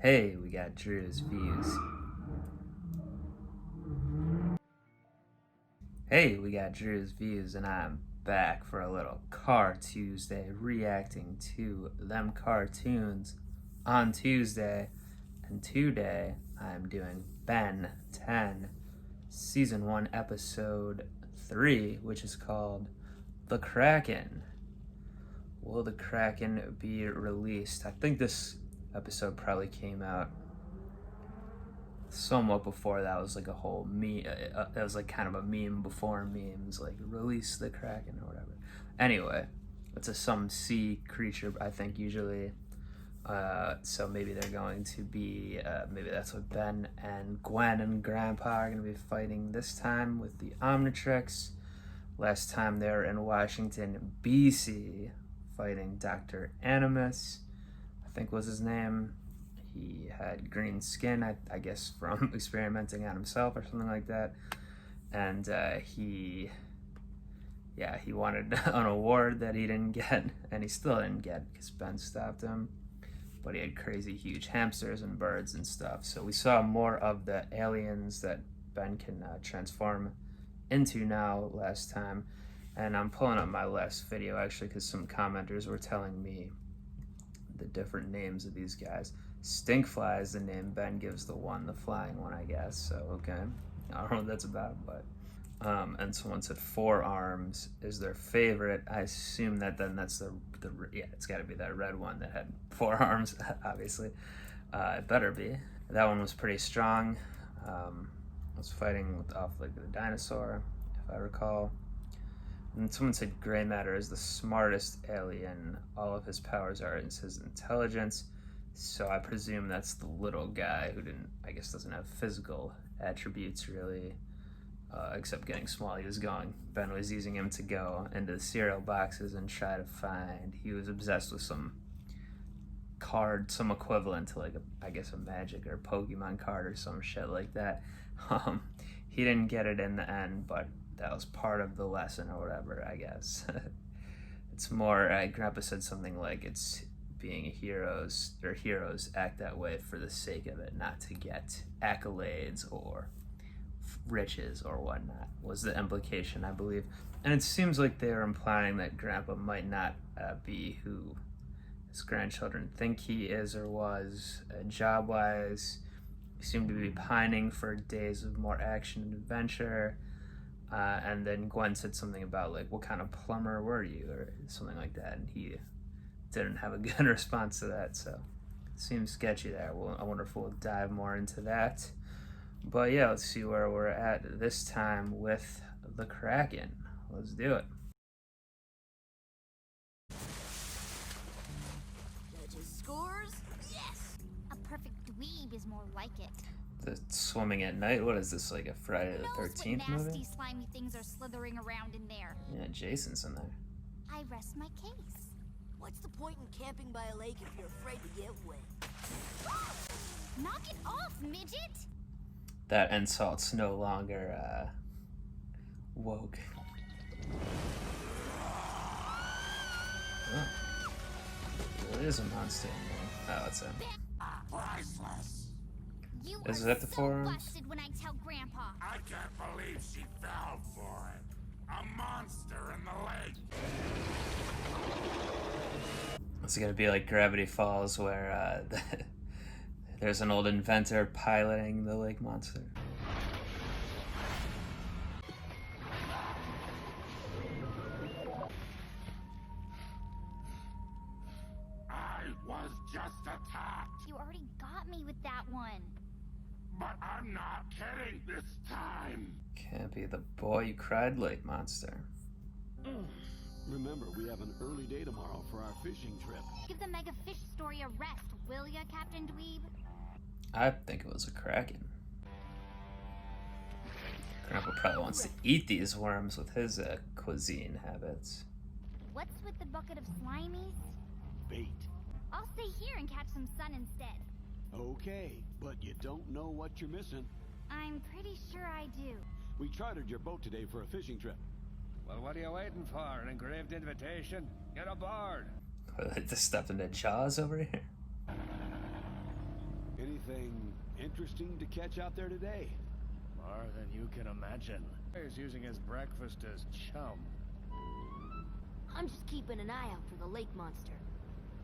Hey, we got Drewz Viewz. Hey, we got Drewz Viewz, and I'm back for a little Car Tuesday, reacting to them cartoons on Tuesday. And today I'm doing Ben 10, Season 1, Episode 3, which is called The Kraken. Will the Kraken be released? I think this episode probably came out somewhat before that. Was like a whole meme. That was like kind of a meme before memes, like release the Kraken or whatever. Anyway, it's a some sea creature, I think, usually. So maybe they're going to be, maybe that's what Ben and Gwen and Grandpa are going to be fighting this time with the Omnitrix. Last time they were in Washington, BC, fighting Dr. Animus, I think was his name. He had green skin, I guess from experimenting on himself or something like that. And he wanted an award that he didn't get, and he still didn't get because Ben stopped him. But he had crazy huge hamsters and birds and stuff. So we saw more of the aliens that Ben can transform into now last time. And I'm pulling up my last video actually because some commenters were telling me the different names of these guys. Stinkfly is the name Ben gives the flying one, I guess. So okay, I don't know what that's about, but and someone said forearms is their favorite. I assume that then that's the yeah, it's got to be that red one that had forearms. Obviously, it better be. That one was pretty strong. Was fighting off like the dinosaur, if I recall. And someone said gray matter is the smartest alien. All of his powers are in his intelligence. So I presume that's the little guy who doesn't have physical attributes really, except getting small. Ben was using him to go into the cereal boxes and try to find, he was obsessed with some card, some equivalent to like a magic or Pokemon card or some shit like that. He didn't get it in the end, but that was part of the lesson or whatever, I guess. It's more, Grandpa said something like it's being heroes act that way for the sake of it, not to get accolades or riches or whatnot, was the implication, I believe. And it seems like they're implying that Grandpa might not be who his grandchildren think he is or was, job-wise. He seemed to be pining for days of more action and adventure. And then Gwen said something about like, what kind of plumber were you, or something like that, and he didn't have a good response to that, so it seems sketchy there. I wonder if we'll dive more into that. But yeah, let's see where we're at this time with the Kraken. Let's do it. Judges scores? Yes! A perfect dweeb is more like it. The swimming at night? What is this, like a Friday the 13th movie? Nasty, slimy things are slithering around in there. Yeah, Jason's in there. I rest my case. What's the point in camping by a lake if you're afraid to get wet? Knock it off, midget! That insult's no longer woke. Oh. It is a monster in there. Oh, it's a... Priceless. You Is are that the so forearms? busted when I tell Grandpa. I can't believe she fell for it. A monster in the lake. It's gonna be like Gravity Falls, where there's an old inventor piloting the lake monster. I was just attacked. You already got me with that one. But I'm not kidding this time. Can't be the boy you cried lake monster. Remember, we have an early day tomorrow for our fishing trip. Give the mega fish story a rest, will ya, Captain Dweeb? I think it was a Kraken. Grandpa probably wants to eat these worms with his cuisine habits. What's with the bucket of slimies? Bait. I'll stay here and catch some sun instead. Okay, but you don't know what you're missing. I'm pretty sure I do. We chartered your boat today for a fishing trip. Well, what are you waiting for? An engraved invitation? Get aboard. They just stepped into Jaws over here. Anything interesting to catch out there today? More than you can imagine. He's using his breakfast as chum. I'm just keeping an eye out for the lake monster.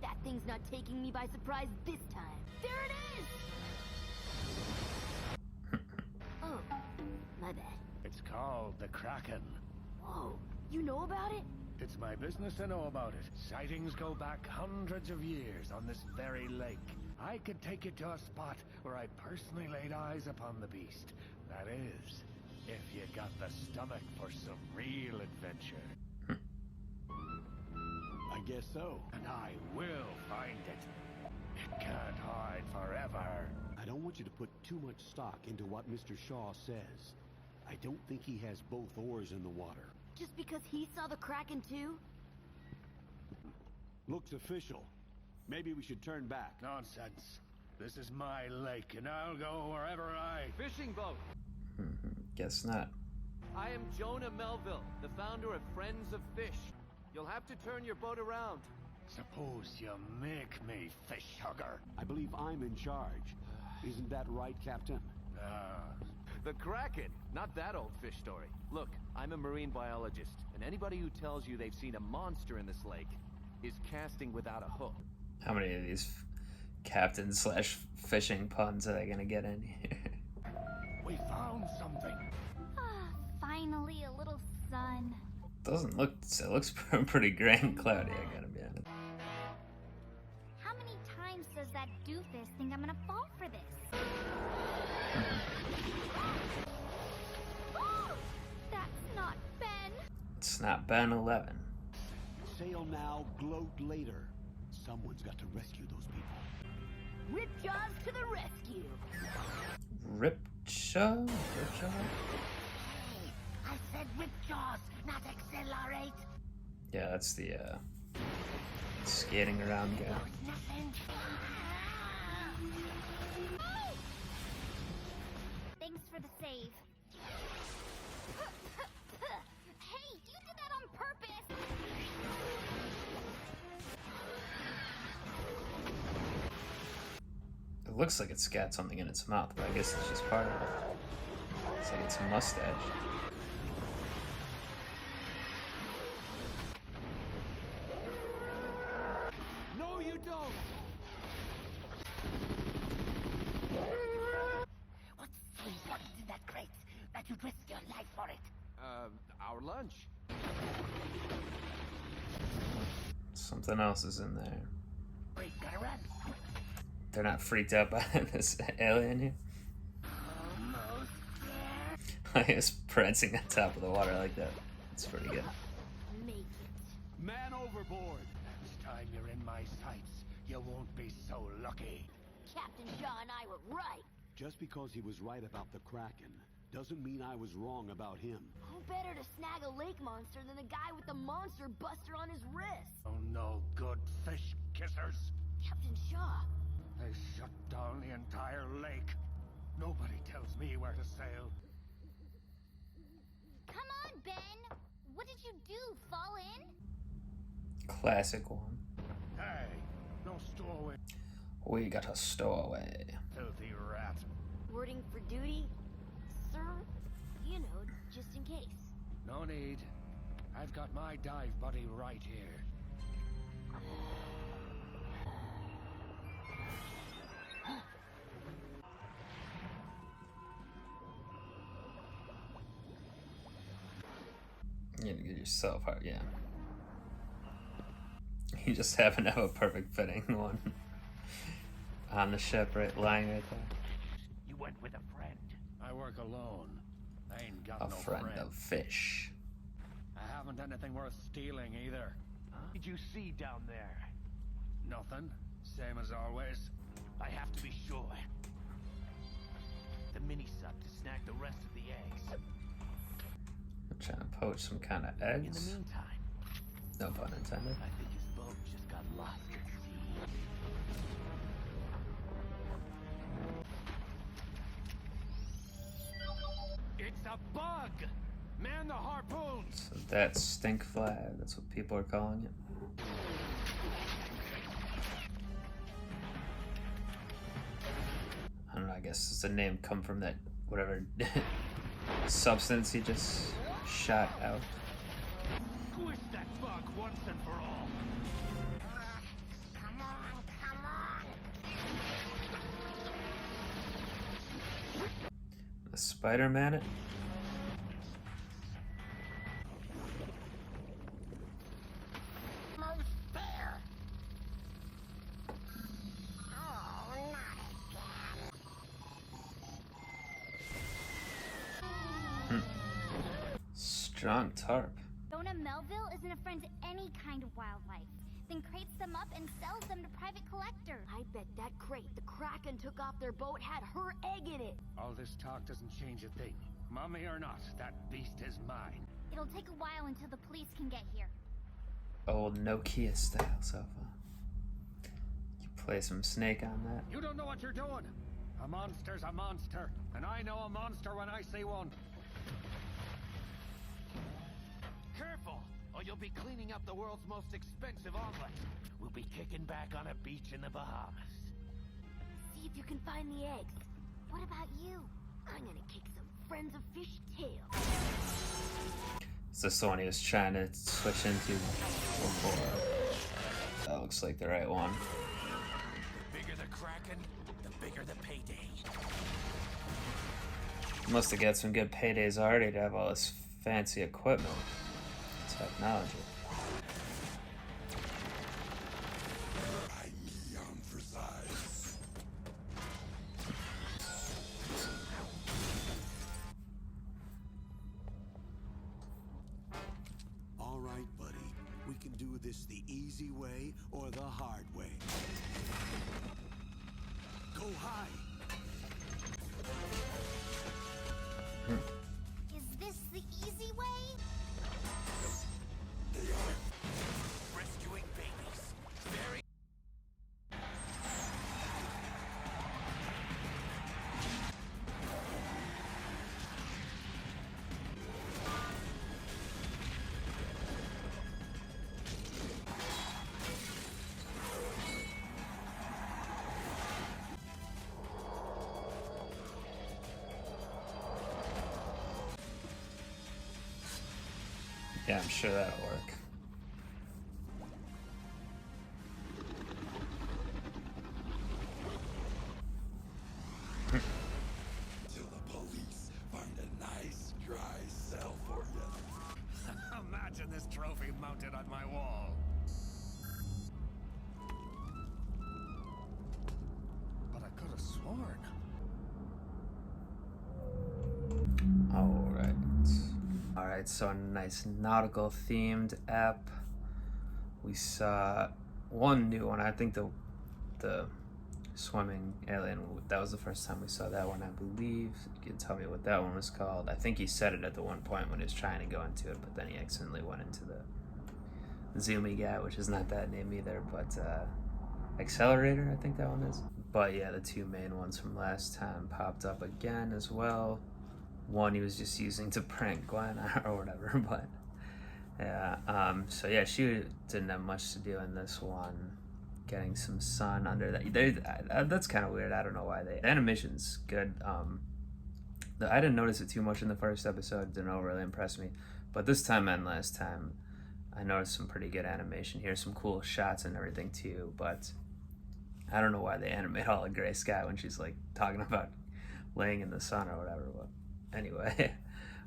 That thing's not taking me by surprise this time. There it is! Oh, my bad. It's called the Kraken. Whoa, you know about it? It's my business to know about it. Sightings go back hundreds of years on this very lake. I could take you to a spot where I personally laid eyes upon the beast. That is, if you got the stomach for some real adventure. I guess so. And I will find it. It can't hide forever. I don't want you to put too much stock into what Mr. Shaw says. I don't think he has both oars in the water. Just because he saw the Kraken too? Looks official. Maybe we should turn back. Nonsense. This is my lake, and I'll go wherever I... Fishing boat. Guess not. I am Jonah Melville, the founder of Friends of Fish. You'll have to turn your boat around. Suppose you make me fish hugger. I believe I'm in charge. Isn't that right, Captain? The Kraken, not that old fish story. Look, I'm a marine biologist, and anybody who tells you they've seen a monster in this lake is casting without a hook. How many of these captain slash fishing puns are they gonna get in here? We found something. Ah, finally a little sun. Doesn't look, it looks pretty gray and cloudy, I gotta be honest. How many times does that doofus think I'm gonna fall for this? That's not Ben. It's not Ben 11. Sail now, gloat later. Someone's got to rescue those people. Ripjaws to the rescue! Ripjaw? I said Ripjaws, not accelerate! Yeah, that's the skating around guy. Nothing. Thanks for the save. Hey, you did that on purpose! It looks like it's got something in its mouth, but I guess it's just part of it. It's like its mustache. No, you don't! What's so important in that crate that you'd risk your life for it? Our lunch. Something else is in there. We gotta run. They're not freaked out by this alien here. Almost there. I guess prancing on top of the water like that. It's pretty good. Make it. Man overboard! Next time you're in my sights, you won't be so lucky. Captain Shaw and I were right. Just because he was right about the Kraken doesn't mean I was wrong about him. Who better to snag a lake monster than the guy with the monster buster on his wrist? Oh no, good fish kissers. Captain Shaw. They shut down the entire lake. Nobody tells me where to sail. Come on, Ben! What did you do, fall in? Classic one. Hey, no stowaway, We got a stowaway. filthy rat. Wording for duty? Sir? You know, just in case. No need. I've got my dive buddy right here. You need to get yourself out, yeah. You just happen to have a perfect fitting one on the ship, right, lying right there. You went with a friend. I work alone. I ain't got A no friend of fish. I haven't anything worth stealing either. What did you see down there? Nothing. Same as always. I have to be sure. The mini-sub to snack the rest of the eggs. I'm trying to poach some kind of In the eggs. meantime, No pun intended. I think his boat just got lost at sea. It's a bug! Man the harpoons! So that's stink flag. That's what people are calling it. guess does the name come from that whatever substance he just shot out? Squish that bug once and for all. Come on, come on! The Spider-Man it? Almost there. Oh, not again. Strong tarp. Dona Melville isn't a friend to any kind of wildlife, then crates them up and sells them to private collectors. I bet that crate the Kraken took off their boat had her egg in it. All this talk doesn't change a thing. Mummy or not, that beast is mine. It'll take a while until the police can get here. Old Nokia style sofa. You play some Snake on that. You don't know what you're doing. A monster's a monster, and I know a monster when I see one. Careful, or you'll be cleaning up the world's most expensive omelet. We'll be kicking back on a beach in the Bahamas. See if you can find the eggs. What about you? I'm gonna kick some friends of fish tail. Is this the one he was trying to switch into before? That looks like the right one. The bigger the Kraken, the bigger the payday. Must have got some good paydays already to have all this fancy equipment. Technology. I'm young for size. All right, buddy. We can do this the easy way or the hard way. Go high. Is this the easy way? Rescuing babies. Very. Yeah, I'm sure that'll work. Till the police find a nice dry cell for you. Imagine this trophy mounted on my wall. But I could have sworn. Alright, so a nice nautical themed app. We saw one new one. I think the swimming alien, that was the first time we saw that one, I believe. You can tell me what that one was called. I think he said it at the one point when he was trying to go into it, but then he accidentally went into the zoomy guy, which is not that name either, but Accelerator, I think that one is. But yeah, the two main ones from last time popped up again as well. One he was just using to prank Gwen or whatever, but yeah. So yeah, she didn't have much to do in this one. Getting some sun under that. That's kind of weird. I don't know why the animation's good. I didn't notice it too much in the first episode. It didn't really impress me, but this time and last time, I noticed some pretty good animation here. Some cool shots and everything too. But I don't know why they animate all the gray sky when she's like talking about laying in the sun or whatever. But anyway,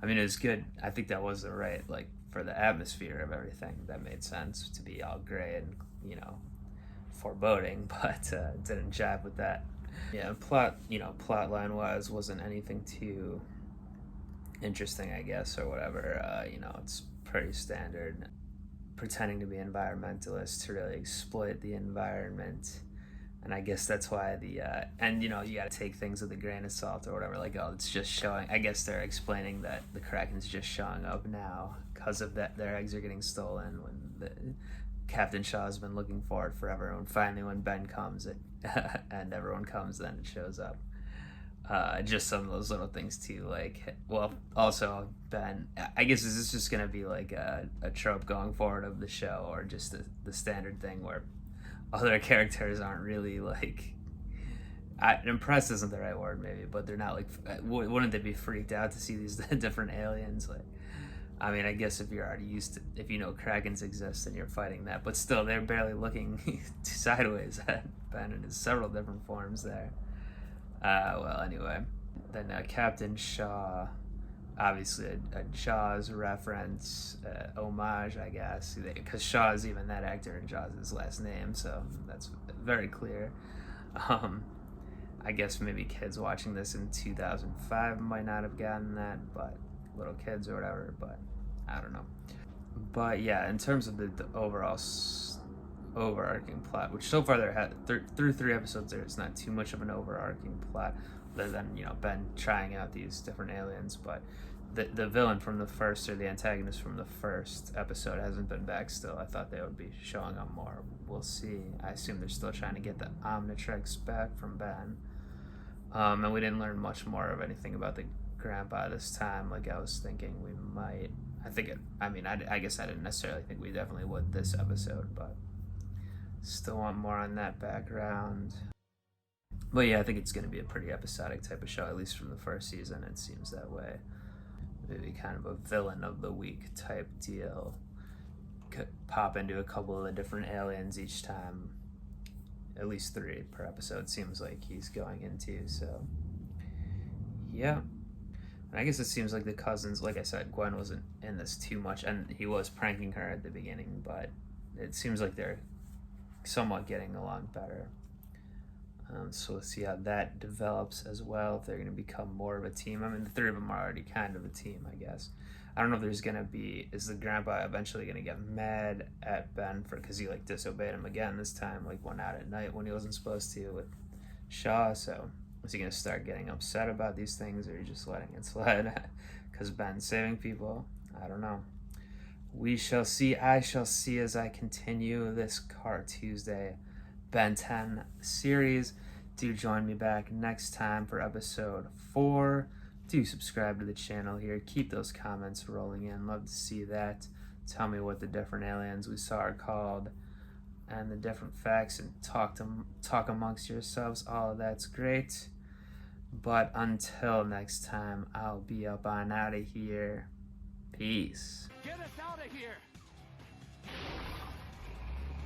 I mean, it was good. I think that was the right, like, for the atmosphere of everything, that made sense to be all gray and, you know, foreboding, but it didn't jive with that. Yeah, plot line wise wasn't anything too interesting, I guess, or whatever. It's pretty standard. Pretending to be environmentalists to really exploit the environment. And I guess that's why you gotta take things with a grain of salt or whatever. Like, oh, it's just showing. I guess they're explaining that the Kraken's just showing up now because of that. Their eggs are getting stolen. When Captain Shaw's been looking for it forever, and finally when Ben comes, and everyone comes, then it shows up. Just some of those little things too. Like, well, also Ben. I guess is this just gonna be like a trope going forward of the show, or just the standard thing where other characters aren't really like impressed isn't the right word maybe, but they're not like, wouldn't they be freaked out to see these different aliens? Like, I mean, I guess if you're already used to, if you know Krakens exist and you're fighting that, but still, they're barely looking sideways at Ben in his several different forms there. Well, anyway, then Captain Shaw, obviously a Jaws reference, homage, I guess, because Shaw is even that actor in Jaws' last name, so that's very clear. I guess maybe kids watching this in 2005 might not have gotten that, but little kids or whatever, but I don't know. But yeah, in terms of the overall overarching plot, which so far there had through 3 episodes, there's not too much of an overarching plot other than, you know, Ben trying out these different aliens. But the villain from the first, or the antagonist from the first episode, hasn't been back still. I thought they would be showing up more. We'll see. I assume they're still trying to get the Omnitrix back from Ben. And we didn't learn much more of anything about the grandpa this time, like I was thinking we might. I guess I didn't necessarily think we definitely would this episode, but still want more on that background. But yeah, I think it's going to be a pretty episodic type of show, at least from the first season. It seems that way. Maybe kind of a villain of the week type deal. Could pop into a couple of the different aliens each time. At least 3 per episode seems like he's going into, so yeah. And I guess it seems like the cousins, like I said, Gwen wasn't in this too much, and he was pranking her at the beginning, but it seems like they're somewhat getting along better. So let's see how that develops as well, if they're going to become more of a team. I mean, the 3 of them are already kind of a team, I guess. I don't know if there's going to be, is the grandpa eventually going to get mad at Ben because he, like, disobeyed him again this time, like, went out at night when he wasn't supposed to with Shaw. So is he going to start getting upset about these things, or are you just letting it slide because Ben's saving people? I don't know. We shall see. I shall see as I continue this Car Tuesday Ben 10 series. Do join me back next time for episode 4. Do subscribe to the channel here. Keep those comments rolling in. Love to see that. Tell me what the different aliens we saw are called and the different facts, and talk amongst yourselves. All of that's great. But until next time, I'll be up on out of here. Peace. Get us out of here!